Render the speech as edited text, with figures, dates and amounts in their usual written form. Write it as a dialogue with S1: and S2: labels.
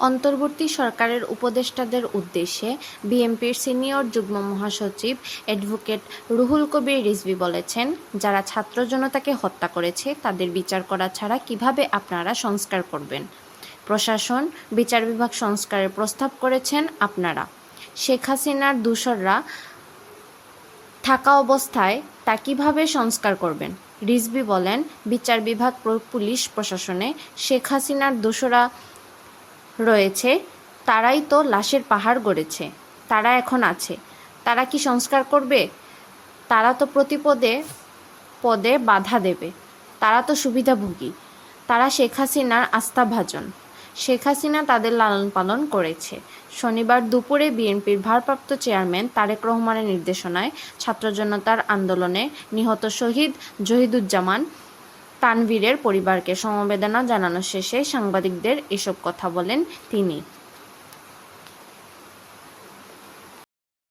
S1: অন্তর্বর্তী সরকারের উপদেষ্টাদের উদ্দেশ্যে বিএনপির সিনিয়র যুগ্ম মহাসচিব অ্যাডভোকেট রুহুল কবির রিজভী বলেছেন, যারা ছাত্র জনতাকে হত্যা করেছে তাদের বিচার করা ছাড়া কিভাবে আপনারা সংস্কার করবেন? প্রশাসন, বিচার বিভাগ সংস্কারের প্রস্তাব করেছেন আপনারা। শেখ হাসিনার দোসররা থাকা অবস্থায় তা কিভাবে সংস্কার করবেন? রিজভী বলেন, বিচার বিভাগ, পুলিশ প্রশাসনে শেখ হাসিনার দোসররা রয়েছে, তারাই তো লাশের পাহাড় গড়েছে। তারা এখন আছে, তারা কি সংস্কার করবে? তারা তো প্রতিপদে পদে বাধা দেবে। তারা তো সুবিধাভোগী। তারা শেখ হাসিনার আস্থাভাজন। শেখ হাসিনা তাদের লালন পালন করেছে। শনিবার দুপুরে বিএনপির ভারপ্রাপ্ত চেয়ারম্যান তারেক রহমানের নির্দেশনায় ছাত্র জনতার আন্দোলনে নিহত শহীদ জহিদুজ্জামান তানভীরের পরিবারকে সমবেদনা জানানো শেষে সাংবাদিকদের এসব কথা বলেন তিনি।